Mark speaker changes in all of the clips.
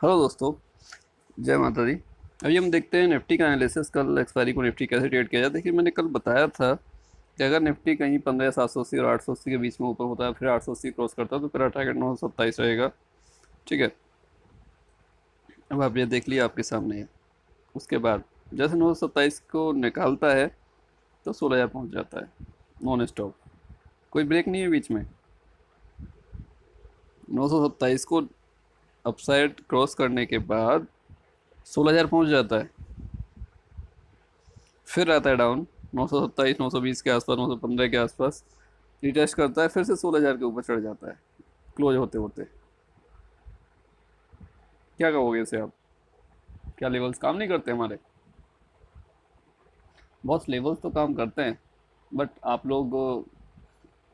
Speaker 1: Hello दोस्तों, जय माता दी। अभी हम देखते हैं निफ्टी का एनालिसिस। कल एक्सपायरी को निफ्टी कैसे ट्रेड किया जाए। देखिए, मैंने कल बताया था कि अगर निफ्टी कहीं 15,780 और 880 के बीच में ऊपर होता है, फिर 880 क्रॉस करता है, तो फिर टारगेट 927 रहेगा। ठीक है, अब आप ये देख लिया, आपके सामने है। उसके बाद जैसे 927 को निकालता है तो 16,000 पहुँच जाता है नॉन स्टॉप। कोई ब्रेक नहीं है बीच में। 927 को अपसाइड क्रॉस करने के बाद 16,000 पहुँच जाता है। फिर आता है डाउन 927, 920 के आसपास, 915 के आसपास रिटेस्ट करता है, फिर से 16,000 के ऊपर चढ़ जाता है क्लोज होते होते। क्या कहोगे इसे आप? क्या लेवल्स काम नहीं करते हमारे? बहुत लेवल्स तो काम करते हैं, बट आप लोग,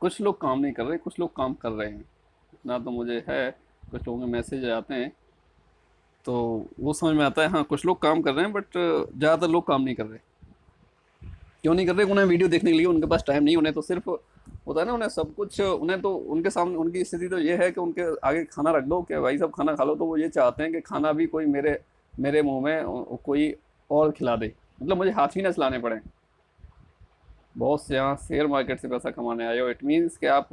Speaker 1: कुछ लोग काम नहीं कर रहे, कुछ लोग काम कर रहे हैं। इतना तो मुझे है। कुछ लोगों के मैसेज आते हैं तो वो समझ में आता है, हाँ कुछ लोग काम कर रहे हैं, बट ज़्यादातर लोग काम नहीं कर रहे। क्यों नहीं कर रहे? उन्हें वीडियो देखने के लिए उनके पास टाइम नहीं। उन्हें तो सिर्फ होता है ना, उन्हें सब कुछ, उन्हें तो उनके सामने उनकी स्थिति तो ये है कि उनके आगे खाना रख दो कि भाई सब खाना खा लो, तो वो ये चाहते हैं कि खाना भी कोई मेरे मेरे मुंह में कोई और खिला दे, मतलब मुझे हाथ ही ना चलाने पड़े। बहुत से यहाँ शेयर मार्केट से पैसा कमाने आए हो, इट मीन्स कि आप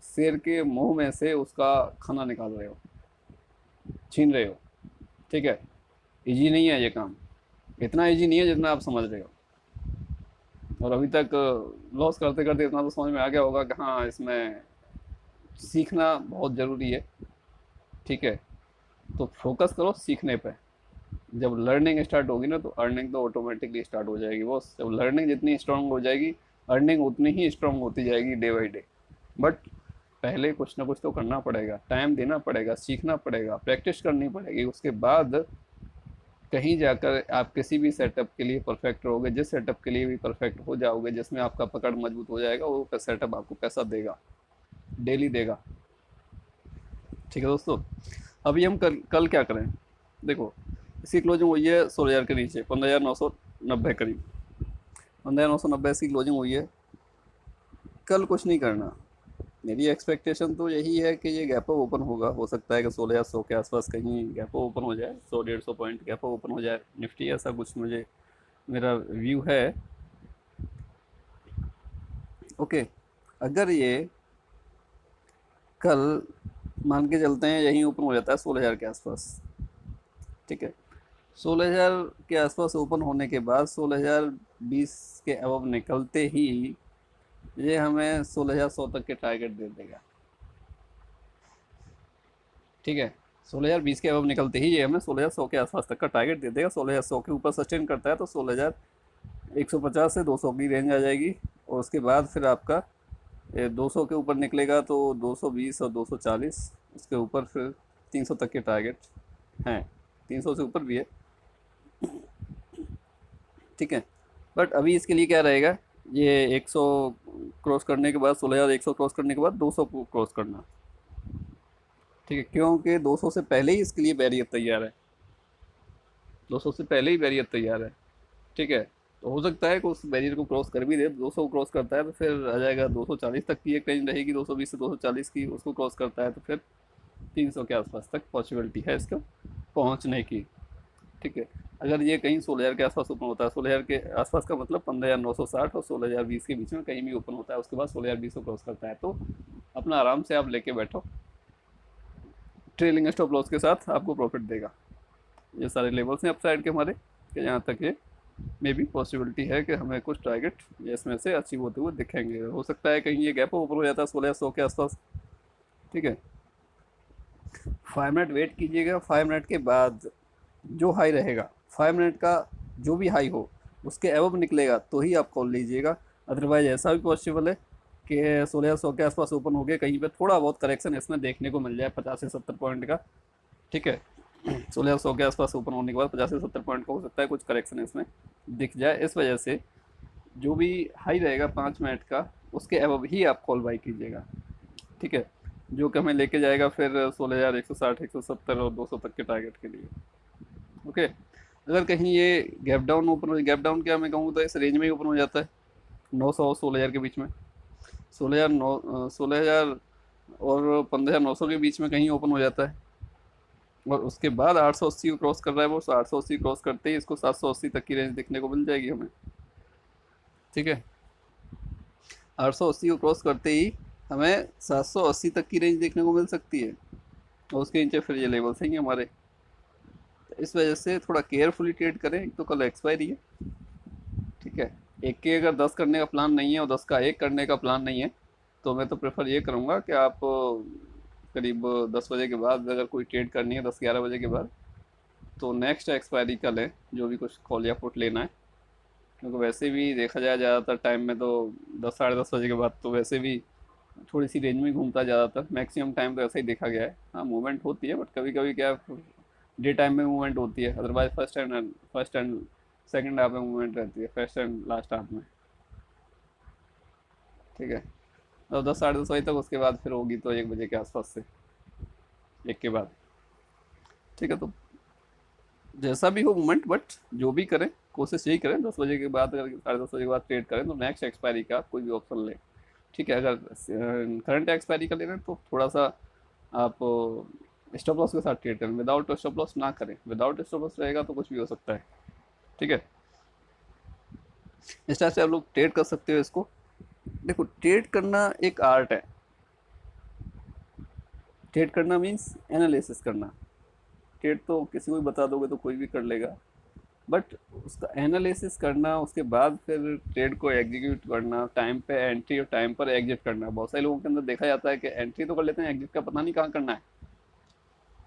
Speaker 1: शेर के मुंह में से उसका खाना निकाल रहे हो, छीन रहे हो। ठीक है, इजी नहीं है ये काम। इतना इजी नहीं है जितना आप समझ रहे हो। और अभी तक लॉस करते करते इतना तो समझ में आ गया होगा कि हाँ, इसमें सीखना बहुत ज़रूरी है। ठीक है, तो फोकस करो सीखने पे। जब लर्निंग स्टार्ट होगी ना, तो अर्निंग तो ऑटोमेटिकली स्टार्ट हो जाएगी बॉस। जब लर्निंग जितनी स्ट्रांग हो जाएगी, अर्निंग उतनी ही स्ट्रांग होती जाएगी डे बाई डे। बट पहले कुछ ना कुछ तो करना पड़ेगा, टाइम देना पड़ेगा, सीखना पड़ेगा, प्रैक्टिस करनी पड़ेगी। उसके बाद कहीं जाकर आप किसी भी सेटअप के लिए परफेक्ट रहोगे। जिस सेटअप के लिए भी परफेक्ट हो जाओगे, जिसमें आपका पकड़ मजबूत हो जाएगा, वो सेटअप आपको पैसा देगा, डेली देगा। ठीक है दोस्तों, अभी हम कल कल क्या करें? देखो, इसकी क्लोजिंग हुई है 16,000 के नीचे, 15,990 करीब। 15,990 इसकी क्लोजिंग हुई है। कल कुछ नहीं करना। मेरी एक्सपेक्टेशन तो यही है कि ये गैप अप ओपन होगा। हो सकता है कि 16,100 के आसपास कहीं गैप अप ओपन हो जाए, 100-150 पॉइंट गैप अप ओपन हो जाए निफ्टी, ऐसा कुछ मुझे मेरा व्यू है। ओके, अगर ये कल मान के चलते हैं यहीं ओपन हो जाता है 16,000 के आसपास। ठीक है, 16,000 के आसपास ओपन होने के बाद 16,020 के अबव निकलते ही ये हमें 16,100 तक के टारगेट दे देगा। ठीक है, 16,020 के अबव निकलते ही ये हमें 16,100 के आसपास तक का टारगेट दे देगा। 16,100 के ऊपर सस्टेन करता है तो 16,150 से 200 की रेंज आ जाएगी। और उसके बाद फिर आपका 200 के ऊपर निकलेगा तो 220 और 240, उसके ऊपर फिर 300 तक के टारगेट हैं। 300 से ऊपर भी है। ठीक है, बट अभी इसके लिए क्या रहेगा? ये 100 क्रॉस करने के बाद, 16,100 क्रॉस करने के बाद 200 को क्रॉस करना। ठीक है, क्योंकि 200 से पहले ही इसके लिए बैरियर तैयार है। 200 से पहले ही बैरियर तैयार है। ठीक है, तो हो सकता है कि उस बैरियर को क्रॉस कर भी दे। 200 क्रॉस करता है तो फिर आ जाएगा 240 तक की एक रेंज रहेगी, 220 से 240 की। उसको क्रॉस करता है तो फिर 300 के आसपास तक पॉसिबिलिटी है इसको पहुंचने की। ठीक है, अगर ये कहीं 16,000 के आसपास ओपन होता है, 16,000 के आसपास का मतलब 15,960 और 16,020 के बीच में कहीं भी ओपन होता है, उसके बाद 16,020 को क्रॉस करता है, तो अपना आराम से आप लेके बैठो। ट्रेलिंग स्टॉप लॉस के साथ आपको प्रॉफिट देगा। ये सारे लेवल्स हैं अपसाइड के हमारे, कि यहाँ तक ये मे भी पॉसिबिलिटी है कि हमें कुछ टारगेट इसमें से अचीव होते हुए दिखेंगे। हो सकता है कहीं ये गैप ओपन हो जाता है 16,100 के आसपास। ठीक है, 5 मिनट वेट कीजिएगा। 5 मिनट के बाद जो हाई रहेगा, 5 मिनट का जो भी हाई हो, उसके एवब निकलेगा तो ही आप कॉल लीजिएगा। अदरवाइज ऐसा भी पॉसिबल है कि 16,100 के आसपास ओपन हो गए, कहीं पे थोड़ा बहुत करेक्शन इसमें देखने को मिल जाए 50 से 70 पॉइंट का। ठीक है, 16,100 के आसपास ओपन होने के बाद 50 से 70 पॉइंट का हो सकता है कुछ करेक्शन इसमें दिख जाए। इस वजह से जो भी हाई रहेगा 5 मिनट का, उसके एवब ही आप कॉल बाई कीजिएगा। ठीक है, जो कि हमें लेके जाएगा फिर 16,160, 170 और 200 तक के टारगेट के लिए। ओके, अगर कहीं ये गैप डाउन ओपन हो, गैप डाउन क्या मैं कहूँ तो इस रेंज में ही ओपन हो जाता है, 900 और 16,000 के बीच में। 16,000 और 15,900 के बीच में कहीं ओपन हो जाता है, और उसके बाद 880 को क्रॉस कर रहा है वो, 880 क्रॉस करते ही इसको 780 तक की रेंज देखने को मिल जाएगी हमें। ठीक है, 880 को क्रॉस करते ही हमें 780 तक की रेंज देखने को मिल सकती है, और उसके नीचे फिर ये लेवल सही है हमारे। तो इस वजह से थोड़ा केयरफुली ट्रेड करें। एक तो कल एक्सपायरी है, ठीक है, एक के अगर 10 करने का प्लान नहीं है और 10 का एक करने का प्लान नहीं है, तो मैं तो प्रेफर ये करूँगा कि आप करीब 10 बजे के बाद अगर कोई ट्रेड करनी है, 10-11 बजे के बाद, तो नेक्स्ट एक्सपायरी का लें जो भी कुछ कॉल या पुट लेना है। क्योंकि वैसे भी देखा जाए ज़्यादातर टाइम में तो 10-10:30 बजे के बाद तो वैसे भी थोड़ी सी रेंज में घूमता है, ज़्यादातर मैक्सिमम टाइम तो ऐसा ही देखा गया है। हाँ, मूवमेंट होती है, बट कभी कभी क्या डे टाइम में मूवमेंट होती है, otherwise first and second half में मूवमेंट रहती है, फर्स्ट एंड लास्ट हाफ में। ठीक है, तो 10-10:30 बजे तक, उसके बाद फिर होगी तो 1 बजे के आसपास से, एक के बाद। ठीक है, तो जैसा भी हो मूवमेंट, बट जो भी करें कोशिश यही करें 10 बजे के बाद, अगर 10:30 बजे के बाद ट्रेड करें तो नेक्स्ट एक्सपायरी का कोई भी ऑप्शन लें। ठीक है, अगर करंट एक्सपायरी का ले रहे हैं तो थोड़ा सा आप स्टॉप लॉस के साथ ट्रेड करें, विदाउट स्टॉप लॉस ना करें। विदाउट स्टॉप लॉस रहेगा तो कुछ भी हो सकता है। ठीक है, इस टाइप से आप लोग ट्रेड कर सकते हो इसको। देखो, ट्रेड करना एक आर्ट है। ट्रेड करना मीन्स एनालिसिस करना। ट्रेड तो किसी को भी बता दोगे तो कोई भी कर लेगा, बट उसका एनालिसिस करना, उसके बाद फिर ट्रेड को एग्जीक्यूट करना, टाइम पे एंट्री और टाइम पर एग्जिट करना। बहुत सारे लोगों के अंदर देखा जाता है कि एंट्री तो कर लेते हैं, एग्जिट का पता नहीं कहाँ करना है।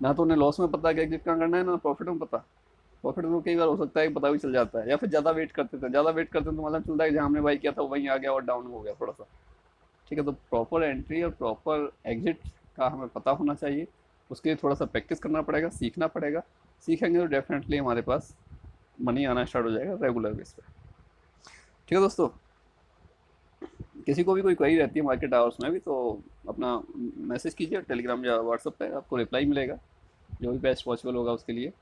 Speaker 1: ना तो उन्हें लॉस में पता है कि एग्जिट कहाँ करना है, ना प्रॉफिट में पता। प्रॉफिट में कई बार हो सकता है कि पता भी चल जाता है, या फिर ज़्यादा वेट करते थे, ज़्यादा वेट करते हैं तो मतलब चलता है कि जहाँ हमने बाई किया था वहीं आ गया और डाउन हो गया थोड़ा सा। ठीक है, तो प्रॉपर एंट्री और प्रॉपर एग्जिट का हमें पता होना चाहिए। उसके लिए थोड़ा सा प्रैक्टिस करना पड़ेगा, सीखना पड़ेगा। सीखेंगे तो डेफिनेटली हमारे पास मनी आना स्टार्ट हो जाएगा रेगुलर बेस पे। ठीक है दोस्तों, किसी को भी कोई क्वेरी रहती है मार्केट आवर्स में भी, तो अपना मैसेज कीजिए टेलीग्राम या व्हाट्सएप पे, आपको रिप्लाई मिलेगा जो भी बेस्ट पॉसिबल होगा उसके लिए।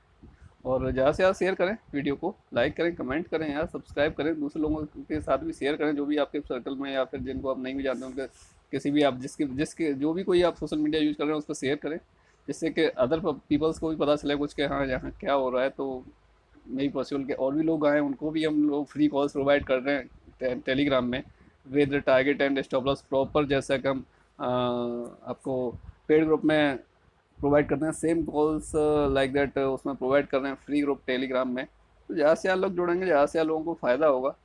Speaker 1: और ज़्यादा से ज़्यादा शेयर करें वीडियो को, लाइक करें, कमेंट करें यार, सब्सक्राइब करें, दूसरे लोगों के साथ भी शेयर करें जो भी आपके सर्कल में, या फिर जिनको आप नहीं भी जानते उनके, किसी भी आप जिसके जिसके जो भी कोई आप सोशल मीडिया यूज़ कर रहे हैं उस पर शेयर करें, जिससे कि अदर पीपल्स को भी पता चले कुछ कि हाँ यहाँ क्या हो रहा है। तो नहीं पॉसिबल के और भी लोग आए, उनको भी हम लोग फ्री कॉल्स प्रोवाइड कर रहे हैं टेलीग्राम में, with target and stop loss proper, जैसा कि हम आपको पेड ग्रुप में प्रोवाइड करते हैं, सेम कॉल्स लाइक दैट उसमें प्रोवाइड कर रहे हैं फ्री ग्रुप टेलीग्राम में। तो ज़्यादा से ज़्यादा लोग जुड़ेंगे, ज़्यादा से ज़्यादा लोगों को फ़ायदा होगा।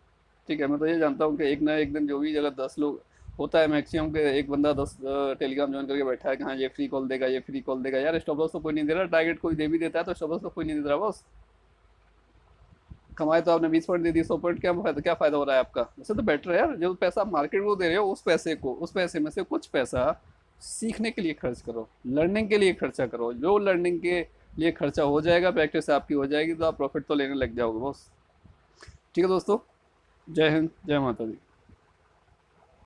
Speaker 1: ठीक है, मैं तो ये जानता हूँ कि एक ना एक दिन जो भी जगह 10 लोग होता है मैक्सिमम के, एक बंदा 10 टेलीग्राम ज्वाइन करके बैठा है कि हाँ ये फ्री कॉल देगा, ये फ्री कॉल देगा। यार स्टॉप लॉस तो कोई नहीं दे रहा, टारगेट कोई दे भी देता है तो स्टॉप लॉस तो कोई नहीं दे रहा बॉस। कमाए तो आपने 20 पॉइंट दे दी, 100 पॉइंट, क्या फायदा हो रहा है आपका? वैसे तो बेटर है यार, जो पैसा आप मार्केट को दे रहे हो उस पैसे को, उस पैसे में से कुछ पैसा सीखने के लिए खर्च करो, लर्निंग के लिए खर्चा करो। जो लर्निंग के लिए खर्चा हो जाएगा, प्रैक्टिस आपकी हो जाएगी, तो आप प्रॉफिट तो लेने लग जाओगे बॉस। ठीक है दोस्तों, जय हिंद, जय माता दी।